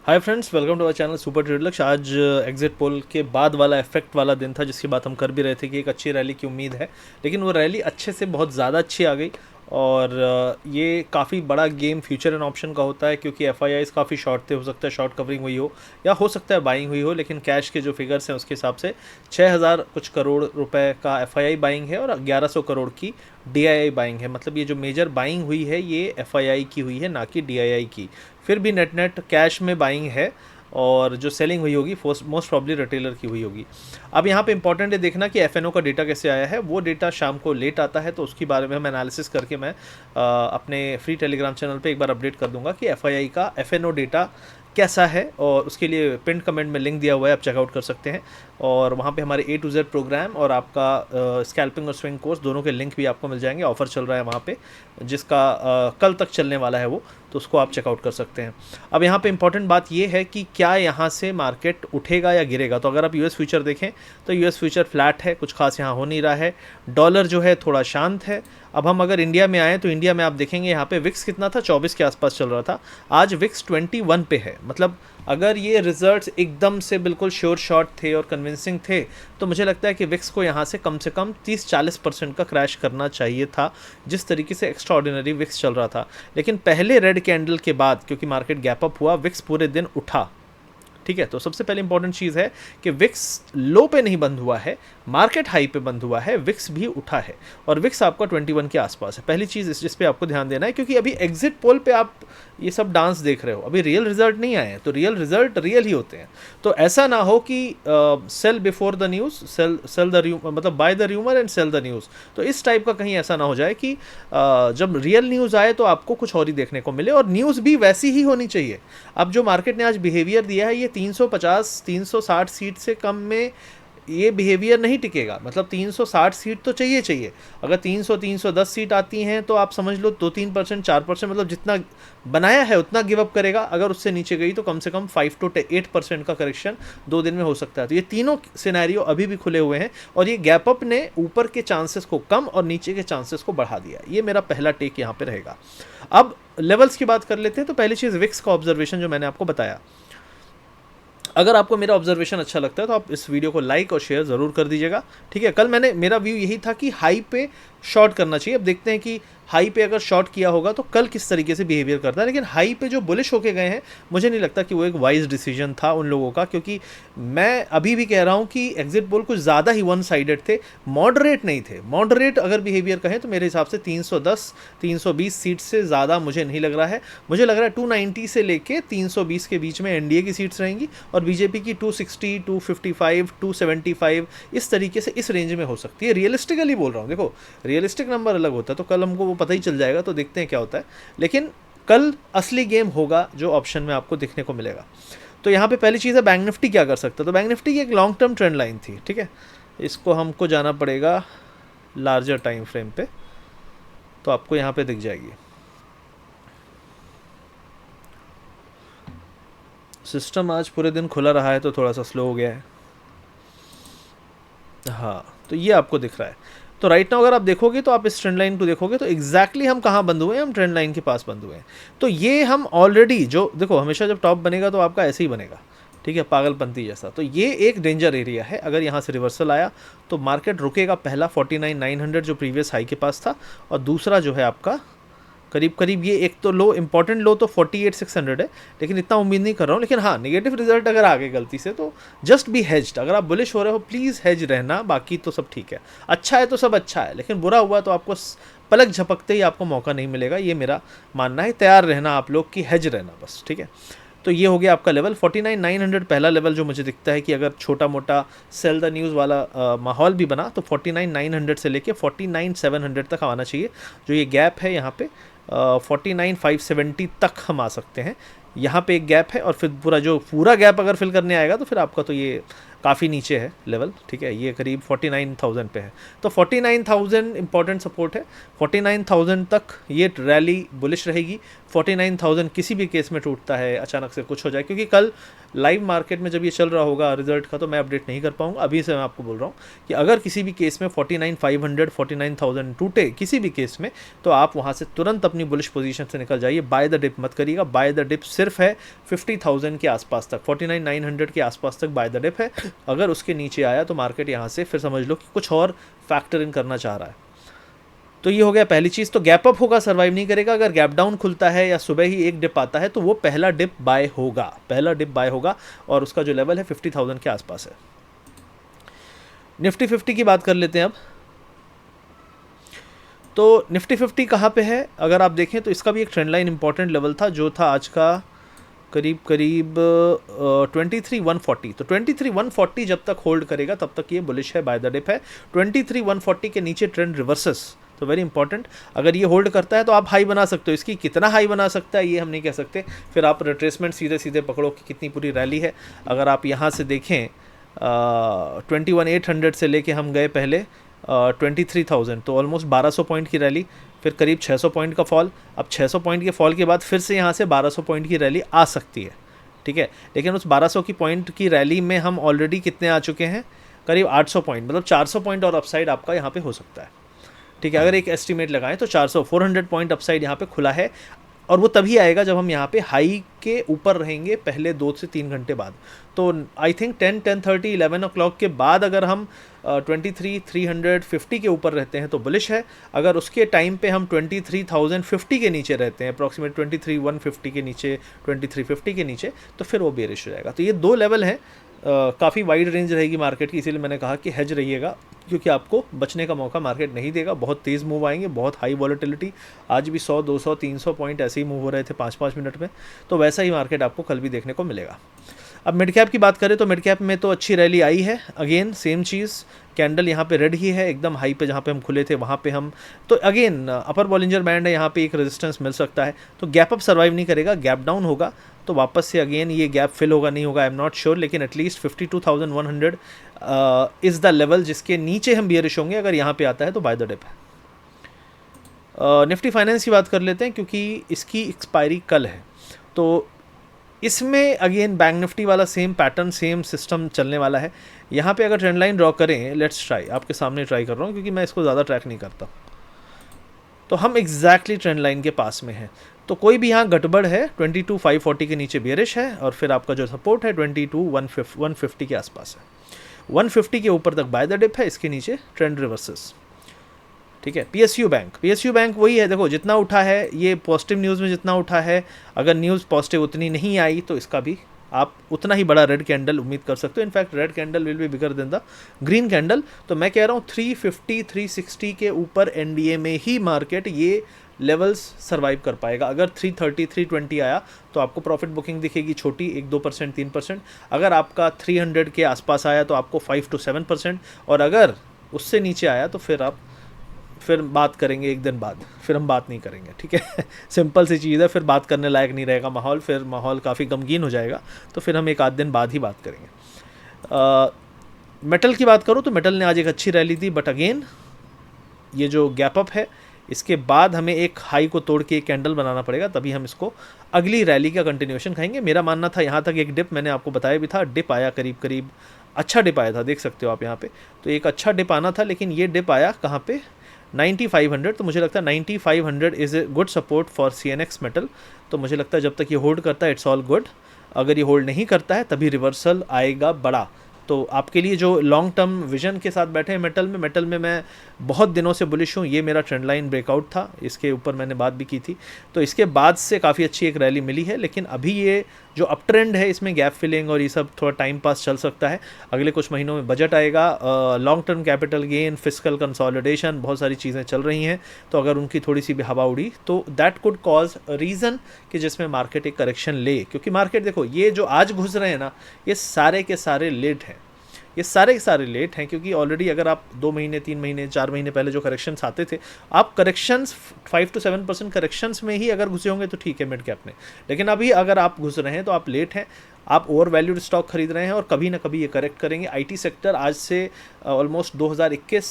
Hi friends, welcome to our channel super trade Lakshya. आज exit poll के बाद वाला इफेक्ट वाला दिन था, जिसकी बात हम कर भी रहे थे कि एक अच्छी रैली की उम्मीद है, लेकिन वो रैली अच्छे से बहुत ज़्यादा अच्छी आ गई। और ये काफ़ी बड़ा गेम फ्यूचर एंड ऑप्शन का होता है, क्योंकि एफ आई आईज काफ़ी शॉर्ट थे। हो सकता है शॉर्ट कवरिंग हुई हो या हो सकता है बाइंग हुई हो, लेकिन कैश के जो फिगर्स हैं उसके हिसाब से 6,000 कुछ करोड़ रुपए का एफ आई आई बाइंग है और 1100 करोड़ की डी आई आई बाइंग है। मतलब ये जो मेजर बाइंग हुई है ये एफ आई आई की हुई है, ना कि डी आई आई की। फिर भी नेट नेट कैश में बाइंग है, और जो सेलिंग हुई होगी मोस्ट प्रॉब्ली रिटेलर की हुई होगी। अब यहाँ पे इंपॉर्टेंट है देखना कि एफ का डेटा कैसे आया है। वो डेटा शाम को लेट आता है, तो उसके बारे में हम एनालिसिस करके मैं अपने फ्री टेलीग्राम चैनल पे एक बार अपडेट कर दूंगा कि एफ का एफ डेटा कैसा है, और उसके लिए पिन कमेंट में लिंक दिया हुआ है, आप चेकआउट कर सकते हैं। और वहाँ पे हमारे A to Z प्रोग्राम और आपका स्कैल्पिंग और स्विंग कोर्स दोनों के लिंक भी आपको मिल जाएंगे। ऑफर चल रहा है वहाँ पे, जिसका कल तक चलने वाला है वो, तो उसको आप चेकआउट कर सकते हैं। अब यहाँ पे इंपॉर्टेंट बात ये है कि क्या यहाँ से मार्केट उठेगा या गिरेगा। तो अगर आप यूएस फ्यूचर देखें तो यूएस फ्यूचर फ्लैट है, कुछ खास यहाँ हो नहीं रहा है। डॉलर जो है थोड़ा शांत है। अब हम अगर इंडिया में आए तो इंडिया में आप देखेंगे यहाँ पे विक्स कितना था, 24 के आसपास चल रहा था। आज विक्स 21 पे है। मतलब अगर ये रिजल्ट्स एकदम से बिल्कुल श्योर शॉट थे और कन्विंसिंग थे, तो मुझे लगता है कि विक्स को यहाँ से कम 30-40% का क्रैश करना चाहिए था, जिस तरीके से एक्स्ट्रा ऑर्डिनरी विक्स चल रहा था। लेकिन पहले रेड कैंडल के बाद क्योंकि मार्केट गैप अप हुआ, विक्स पूरे दिन उठा। ठीक है, तो सबसे पहले इंपॉर्टेंट चीज़ है कि विक्स लो पे नहीं बंद हुआ है, मार्केट हाई पे बंद हुआ है, विक्स भी उठा है, और विक्स आपका 21 के आसपास है। पहली चीज़ जिस पे आपको ध्यान देना है, क्योंकि अभी एग्जिट पोल पे आप ये सब डांस देख रहे हो, अभी रियल रिजल्ट नहीं आए हैं, तो रियल रिजल्ट रियल ही होते हैं। तो ऐसा ना हो कि sell before the news, sell the मतलब buy the rumour and sell the news. तो इस टाइप का कहीं ऐसा ना हो जाए कि जब रियल न्यूज़ आए तो आपको कुछ और ही देखने को मिले, और न्यूज़ भी वैसी ही होनी चाहिए। अब जो मार्केट ने आज बिहेवियर दिया है, ये 350 360 सीट से कम में ये बिहेवियर नहीं टिकेगा। मतलब 360 सीट तो चाहिए चाहिए। अगर 300 310 सीट आती हैं तो आप समझ लो 2-3% 4%, मतलब जितना बनाया है उतना गिव अप करेगा। अगर उससे नीचे गई तो कम से कम 5-8% का करेक्शन 2 दिन में हो सकता है। तो ये तीनों सिनेरियो अभी भी खुले हुए हैं, और ये गैप अप ने ऊपर के चांसेस को कम और नीचे के चांसेस को बढ़ा दिया। ये मेरा पहला टेक यहाँ पे रहेगा। अब लेवल्स की बात कर लेते हैं। तो पहली चीज़ विक्स का ऑब्जर्वेशन जो मैंने आपको बताया। अगर आपको मेरा ऑब्जर्वेशन अच्छा लगता है तो आप इस वीडियो को लाइक और शेयर ज़रूर कर दीजिएगा। ठीक है, कल मेरा व्यू यही था कि हाई पे शॉर्ट करना चाहिए। अब देखते हैं कि हाई पे अगर शॉर्ट किया होगा तो कल किस तरीके से बिहेवियर करता है। लेकिन हाई पे जो बुलिश होके गए हैं, मुझे नहीं लगता कि वो एक वाइज डिसीजन था उन लोगों का, क्योंकि मैं अभी भी कह रहा हूँ कि एग्जिट पोल कुछ ज़्यादा ही वन साइडेड थे, मॉडरेट नहीं थे। मॉडरेट अगर बिहेवियर कहें तो मेरे हिसाब से 310 320 सीट से ज़्यादा मुझे नहीं लग रहा है। मुझे लग रहा है 290 से लेके 320 के बीच में एनडीए की सीट्स रहेंगी, और बीजेपी की 260 255 275 इस तरीके से इस रेंज में हो सकती है। रियलिस्टिकली बोल रहा हूँ, देखो रियलिस्टिक नंबर अलग होता है, तो कल हमको वो पता ही चल जाएगा, तो देखते हैं क्या होता है। लेकिन कल असली गेम होगा जो ऑप्शन में आपको देखने को मिलेगा। तो यहाँ पे पहली चीज़ है बैंक निफ्टी क्या कर सकता है। तो बैंक निफ्टी की एक लॉन्ग टर्म ट्रेंड लाइन थी। ठीक है, इसको हमको जाना पड़ेगा लार्जर टाइम फ्रेम पे, तो आपको यहाँ पे दिख जाएगी। सिस्टम आज पूरे दिन खुला रहा है तो थोड़ा सा स्लो हो गया है। हाँ, तो ये आपको दिख रहा है। तो राइट नाउ अगर आप देखोगे तो आप इस ट्रेंड लाइन को देखोगे तो एग्जैक्टली हम कहाँ बंद हुए हैं, हम ट्रेंड लाइन के पास बंद हुए हैं। तो ये हम ऑलरेडी, जो देखो हमेशा जब टॉप बनेगा तो आपका ऐसे ही बनेगा। ठीक है, पागलपंती जैसा। तो ये एक डेंजर एरिया है। अगर यहाँ से रिवर्सल आया तो मार्केट रुकेगा, पहला 49,900 जो प्रीवियस हाई के पास था, और दूसरा जो है आपका करीब करीब ये एक तो लो, इंपॉर्टेंट लो तो 48,600 है, लेकिन इतना उम्मीद नहीं कर रहा हूँ। लेकिन हाँ, नेगेटिव रिजल्ट अगर आ गए गलती से तो जस्ट बी हेज्ड। अगर आप बुलिश हो रहे हो प्लीज़ हेज रहना, बाकी तो सब ठीक है। अच्छा है तो सब अच्छा है, लेकिन बुरा हुआ तो आपको पलक झपकते ही आपको मौका नहीं मिलेगा। ये मेरा मानना है। तैयार रहना आप लोग की हेज रहना बस। ठीक है, तो ये हो गया आपका लेवल 49,900 पहला लेवल जो मुझे दिखता है कि अगर छोटा मोटा सेल द न्यूज़ वाला माहौल भी बना तो 49,900 से लेके 49,700 तक आना चाहिए। जो ये गैप है यहाँ पे 49,570 तक हम आ सकते हैं। यहाँ पे एक गैप है, और फिर पूरा गैप अगर फिल करने आएगा तो फिर आपका तो ये काफ़ी नीचे है लेवल, ठीक है, ये करीब 49,000 पे है। तो 49,000 इंपॉर्टेंट सपोर्ट है, 49,000 तक ये रैली बुलिश रहेगी। 49,000 किसी भी केस में टूटता है, अचानक से कुछ हो जाए, क्योंकि कल लाइव मार्केट में जब ये चल रहा होगा रिजल्ट का तो मैं अपडेट नहीं कर पाऊंगा, अभी से मैं आपको बोल रहा हूँ कि अगर किसी भी केस में 49,500 49,000 टूटे किसी भी केस में, तो आप वहाँ से तुरंत अपनी बुलिश पोजीशन से निकल जाइए, बाय द डिप मत करिएगा। बाय द डिप सिर्फ है 50,000 के आसपास तक, 49,900 के आसपास तक बाय द डिप है। अगर उसके नीचे आया तो मार्केट यहाँ से फिर समझ लो कि कुछ और फैक्टर इन करना चाह रहा है। तो ये हो गया पहली चीज़। तो गैप अप होगा, सर्वाइव नहीं करेगा। अगर गैप डाउन खुलता है या सुबह ही एक डिप आता है तो वो पहला डिप बाय होगा, पहला डिप बाय होगा, और उसका जो लेवल है 50,000 के आसपास है। निफ्टी 50 की बात कर लेते हैं अब। तो निफ्टी 50 कहाँ पे है अगर आप देखें तो इसका भी एक ट्रेंड लाइन इंपॉर्टेंट लेवल था जो था आज का करीब 23,140। तो 23,140 जब तक होल्ड करेगा तब तक ये बुलिश है, बाय द डिप है। 23,140 के नीचे ट्रेंड रिवर्सेस, तो वेरी इंपॉर्टेंट। अगर ये होल्ड करता है तो आप हाई बना सकते हो, इसकी कितना हाई बना सकता है ये हम नहीं कह सकते, फिर आप रिट्रेसमेंट सीधे सीधे पकड़ो कि कितनी पूरी रैली है। अगर आप यहाँ से देखें 21,800 से लेके हम गए पहले 23,000, तो ऑलमोस्ट 1200 पॉइंट की रैली, फिर करीब 600 पॉइंट का फॉल। अब 600 पॉइंट के फॉल के बाद फिर से यहाँ से 1200 पॉइंट की रैली आ सकती है, ठीक है, लेकिन उस 1200 की पॉइंट की रैली में हम ऑलरेडी कितने आ चुके हैं, करीब 800 पॉइंट, मतलब 400 पॉइंट और अपसाइड आपका यहाँ पे हो सकता है, ठीक है। अगर एक एस्टिमेट लगाएं तो 400 पॉइंट अपसाइड यहाँ पे खुला है, और वो तभी आएगा जब हम यहाँ पे हाई के ऊपर रहेंगे पहले 2 से 3 घंटे बाद। तो आई थिंक 10:30 11 o'clock के बाद अगर हम 23,350 के ऊपर रहते हैं तो बुलिश है। अगर उसके टाइम पे हम 23,050 के नीचे रहते हैं, अप्रॉक्सीमेट 23,150 के नीचे, 2350 के नीचे, तो फिर वो बेरिश हो जाएगा। तो ये दो लेवल हैं, काफ़ी वाइड रेंज रहेगी मार्केट की, इसीलिए मैंने कहा कि हेज रहिएगा, क्योंकि आपको बचने का मौका मार्केट नहीं देगा। बहुत तेज़ मूव आएंगे, बहुत हाई वॉलेटिलिटी, आज भी 100 200 300 पॉइंट ऐसे ही मूव हो रहे थे 5-5 मिनट में, तो वैसा ही मार्केट आपको कल भी देखने को मिलेगा। अब मिड कैप की बात करें तो मिड कैप में तो अच्छी रैली आई है, अगेन सेम चीज़, कैंडल यहाँ पे रेड ही है एकदम हाई पे, जहाँ पे हम खुले थे वहाँ पे हम, तो अगेन अपर बॉलिंजर बैंड है, यहाँ पे एक रेजिस्टेंस मिल सकता है। तो गैप अप सर्वाइव नहीं करेगा, गैप डाउन होगा तो वापस से अगेन ये गैप फिल होगा नहीं होगा आई एम नॉट श्योर, लेकिन एटलीस्ट 52,100 इज़ द लेवल जिसके नीचे हम बियरिश होंगे। अगर यहाँ पे आता है तो बाय द डिप है। निफ्टी फाइनेंस की बात कर लेते हैं क्योंकि इसकी एक्सपायरी कल है, तो इसमें अगेन बैंक निफ्टी वाला सेम पैटर्न, सेम सिस्टम चलने वाला है। यहाँ पे अगर ट्रेंड लाइन ड्रॉ करें, लेट्स ट्राई, आपके सामने ट्राई कर रहा हूँ क्योंकि मैं इसको ज़्यादा ट्रैक नहीं करता, तो हम एग्जैक्टली ट्रेंड लाइन के पास में हैं। तो कोई भी यहाँ गड़बड़ है, 22,540 के नीचे बेरिश है, और फिर आपका जो सपोर्ट है 22,150 के आसपास है। 150 के ऊपर तक बाय द डिप है, इसके नीचे ट्रेंड रिवर्सेस, ठीक है। पीएसयू बैंक वही है, देखो जितना उठा है ये पॉजिटिव न्यूज़ में जितना उठा है, अगर न्यूज़ पॉजिटिव उतनी नहीं आई तो इसका भी आप उतना ही बड़ा रेड कैंडल उम्मीद कर सकते हो। In fact red candle will be bigger than the green candle. तो मैं कह रहा हूँ 350 360 के ऊपर एनडीए में ही मार्केट ये लेवल्स सर्वाइव कर पाएगा। अगर 330 320 आया तो आपको प्रॉफिट बुकिंग दिखेगी छोटी, 1-2% 3%। अगर आपका 300 के आसपास आया तो आपको 5 to 7%, और अगर उससे नीचे आया तो फिर बात करेंगे एक दिन बाद, फिर हम बात नहीं करेंगे, ठीक है। सिंपल सी चीज़ है, फिर बात करने लायक नहीं रहेगा माहौल, फिर माहौल काफ़ी गमगीन हो जाएगा, तो फिर हम एक आध दिन बाद ही बात करेंगे। मेटल की बात करूँ तो मेटल ने आज एक अच्छी रैली दी, बट अगेन ये जो गैप अप है इसके बाद हमें एक हाई को तोड़ के एक कैंडल बनाना पड़ेगा, तभी हम इसको अगली रैली का कंटिन्यूएशन खाएंगे। मेरा मानना था यहाँ तक एक डिप, मैंने आपको बताया भी था, डिप आया करीब अच्छा डिप आया था, देख सकते हो आप यहाँ पे, तो एक अच्छा डिप आना था, लेकिन ये डिप आया कहाँ पे, 9500। तो मुझे लगता है 9500 is a good support for CNX metal. तो मुझे लगता है जब तक ये होल्ड करता है इट्स ऑल गुड, अगर ये होल्ड नहीं करता है तभी रिवर्सल आएगा बड़ा। तो आपके लिए जो लॉन्ग टर्म विजन के साथ बैठे हैं मेटल में मैं बहुत दिनों से बुलिश हूँ, ये मेरा ट्रेंड लाइन ब्रेकआउट था, इसके ऊपर मैंने बात भी की थी, तो इसके बाद से काफ़ी अच्छी एक रैली मिली है। लेकिन अभी ये जो अप ट्रेंड है इसमें गैप फिलिंग और ये सब थोड़ा टाइम पास चल सकता है। अगले कुछ महीनों में बजट आएगा, long term capital gain, fiscal consolidation, बहुत सारी चीज़ें चल रही हैं, तो अगर उनकी थोड़ी सी भी हवा उड़ी तो दैट कुड कॉज रीज़न कि जिसमें मार्केट एक करेक्शन ले। क्योंकि मार्केट देखो ये जो आज घुस रहे हैं ना, ये सारे के सारे लेट हैं, ये सारे के सारे लेट हैं, क्योंकि ऑलरेडी अगर आप 2 महीने 3 महीने 4 महीने पहले जो करेक्शंस आते थे, आप करेक्शंस 5 to 7% करेक्शंस में ही अगर घुसे होंगे तो ठीक है मिड कैप में, लेकिन अभी अगर आप घुस रहे हैं तो आप लेट हैं। आप ओवर वैल्यूड स्टॉक खरीद रहे हैं और कभी ना कभी ये करेक्ट करेंगे। आईटी सेक्टर आज से ऑलमोस्ट 2021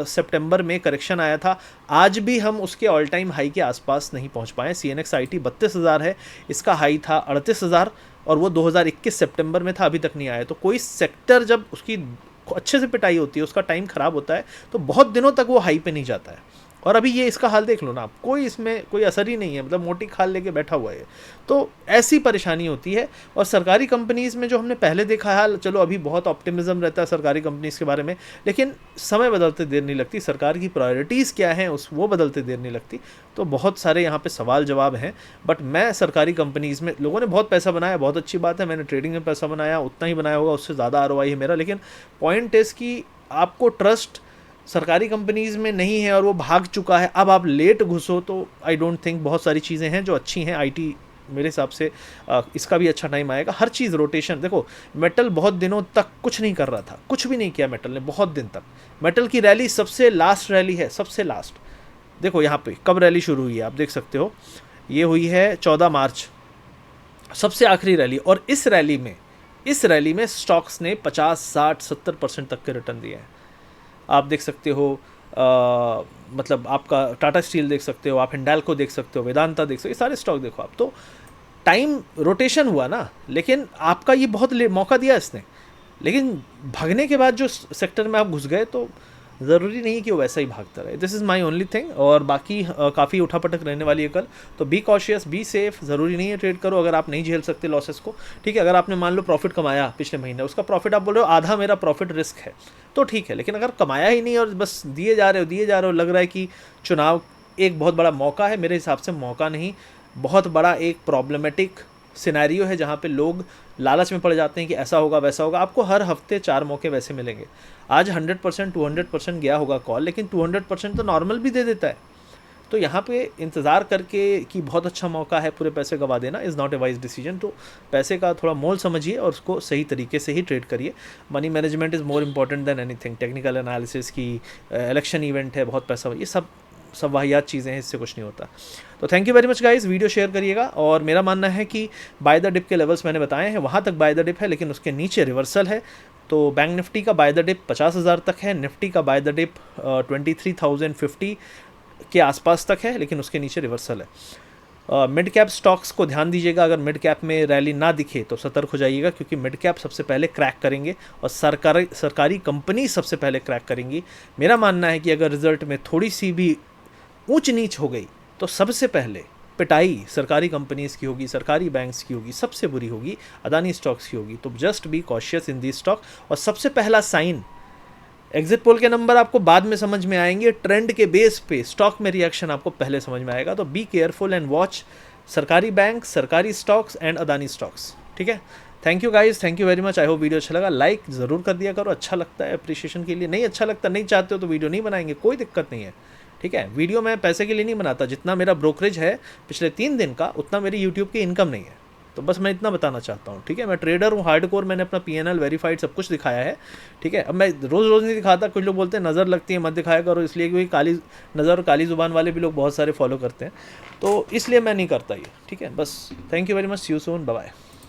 सितंबर में करेक्शन आया था, आज भी हम उसके ऑल टाइम हाई के आसपास नहीं पहुंच पाए। CNX IT 32,000 है, इसका हाई था 38,000 और वो 2021 सितंबर में था, अभी तक नहीं आया। तो कोई सेक्टर जब उसकी अच्छे से पिटाई होती है, उसका टाइम ख़राब होता है, तो बहुत दिनों तक वो हाई पे नहीं जाता है। और अभी ये इसका हाल देख लो ना आप, कोई इसमें कोई असर ही नहीं है, मतलब मोटी खाल लेके बैठा हुआ है। तो ऐसी परेशानी होती है। और सरकारी कंपनीज़ में जो हमने पहले देखा है, चलो अभी बहुत ऑप्टिमिज्म रहता है सरकारी कंपनीज़ के बारे में, लेकिन समय बदलते देर नहीं लगती, सरकार की प्रायोरिटीज़ क्या हैं वो बदलते देर नहीं लगती। तो बहुत सारे यहाँ पे सवाल जवाब हैं। बट मैं सरकारी कंपनीज़ में, लोगों ने बहुत पैसा बनाया, बहुत अच्छी बात है, मैंने ट्रेडिंग में पैसा बनाया, उतना ही बनाया होगा, उससे ज़्यादा ROI है मेरा। लेकिन पॉइंट इज़ कि आपको ट्रस्ट सरकारी कंपनीज़ में नहीं है और वो भाग चुका है, अब आप लेट घुसो तो आई डोंट थिंक। बहुत सारी चीज़ें हैं जो अच्छी हैं, IT मेरे हिसाब से इसका भी अच्छा टाइम आएगा। हर चीज़ रोटेशन, देखो मेटल बहुत दिनों तक कुछ नहीं कर रहा था, कुछ भी नहीं किया मेटल ने बहुत दिन तक। मेटल की रैली सबसे लास्ट रैली है, सबसे लास्ट। देखो यहाँ पे कब रैली शुरू हुई है, आप देख सकते हो, ये हुई है 14 मार्च, सबसे आखिरी रैली। और इस रैली में स्टॉक्स ने 50, 60, 70% तक के रिटर्न दिए हैं। आप देख सकते हो, मतलब आपका टाटा स्टील देख सकते हो, आप हिंडाल्को देख सकते हो, वेदांता देख सकते हो, ये सारे स्टॉक देखो आप। तो टाइम रोटेशन हुआ ना, लेकिन आपका ये बहुत मौका दिया इसने। लेकिन भागने के बाद जो सेक्टर में आप घुस गए, तो ज़रूरी नहीं कि वो वैसा ही भागता रहे। This is my only thing. और बाकी काफ़ी उठापटक रहने वाली है कल, तो बी कॉशियस, बी सेफ। ज़रूरी नहीं है ट्रेड करो अगर आप नहीं झेल सकते लॉसेस को, ठीक है। अगर आपने मान लो प्रॉफिट कमाया पिछले महीने, उसका प्रॉफिट आप बोल रहे हो आधा मेरा प्रॉफिट रिस्क है, तो ठीक है। लेकिन अगर कमाया ही नहीं और बस दिए जा रहे हो, लग रहा है कि चुनाव एक बहुत बड़ा मौका है, मेरे हिसाब से मौका नहीं, बहुत बड़ा एक प्रॉब्लमेटिक सिनेरियो है जहाँ पे लोग लालच में पड़ जाते हैं कि ऐसा होगा वैसा होगा। आपको हर हफ्ते 4 मौके वैसे मिलेंगे। आज 100% 200% गया होगा कॉल, लेकिन 200% तो नॉर्मल भी दे देता है। तो यहाँ पे इंतज़ार करके कि बहुत अच्छा मौका है पूरे पैसे गवा देना is not a wise decision. तो पैसे का थोड़ा मोल समझिए और उसको सही तरीके से ही ट्रेड करिए। Money management is more important than anything. Technical analysis की, इलेक्शन इवेंट है, बहुत पैसा, ये सब वाहियात चीज़ें हैं, इससे कुछ नहीं होता। तो thank you very much guys, video share करिएगा। और मेरा मानना है कि बाय द डिप के लेवल्स मैंने बताए हैं, वहाँ तक बाय द डिप है, लेकिन उसके नीचे रिवर्सल है। तो बैंक निफ्टी का बाय द डिप 50,000 तक है, निफ्टी का बाय द डिप 23,050 के आसपास तक है, लेकिन उसके नीचे रिवर्सल है। मिड कैप स्टॉक्स को ध्यान दीजिएगा, अगर मिड कैप में रैली ना दिखे तो सतर्क हो जाइएगा, क्योंकि मिड कैप सबसे पहले क्रैक करेंगे और सरकारी कंपनी सबसे पहले क्रैक करेंगी। मेरा मानना है कि अगर रिजल्ट में थोड़ी सी भी ऊंच नीच हो गई तो सबसे पहले पिटाई सरकारी कंपनीज़ की होगी, सरकारी बैंक्स की होगी, सबसे बुरी होगी अदानी स्टॉक्स की होगी। तो just be cautious in the stock. और सबसे पहला साइन, एग्जिट पोल के नंबर आपको बाद में समझ में आएंगे, ट्रेंड के बेस पे स्टॉक में रिएक्शन आपको पहले समझ में आएगा। तो बी केयरफुल एंड वॉच सरकारी बैंक, सरकारी स्टॉक्स एंड अदानी स्टॉक्स, ठीक है। Thank you guys, thank you very much. I hope video अच्छा लगा। लाइक ज़रूर कर दिया करो, अच्छा लगता है अप्रिशिएशन के लिए। नहीं अच्छा लगता, नहीं चाहते हो तो वीडियो नहीं बनाएंगे, कोई दिक्कत नहीं है, ठीक है। वीडियो मैं पैसे के लिए नहीं बनाता, जितना मेरा ब्रोकरेज है पिछले 3 दिन का, उतना मेरी यूट्यूब की इनकम नहीं है। तो बस मैं इतना बताना चाहता हूँ, ठीक है। मैं ट्रेडर हूँ हार्डकोर, मैंने अपना PNL वेरीफाइड सब कुछ दिखाया है, ठीक है। अब मैं रोज़ नहीं दिखाता, कुछ लोग बोलते हैं नज़र लगती है मत दिखाया करो, इसलिए क्योंकि काली नज़र और काली ज़ुबान वाले भी लोग बहुत सारे फॉलो करते हैं, तो इसलिए मैं नहीं करता ये, ठीक है। बस thank you very much, see you soon, bye bye.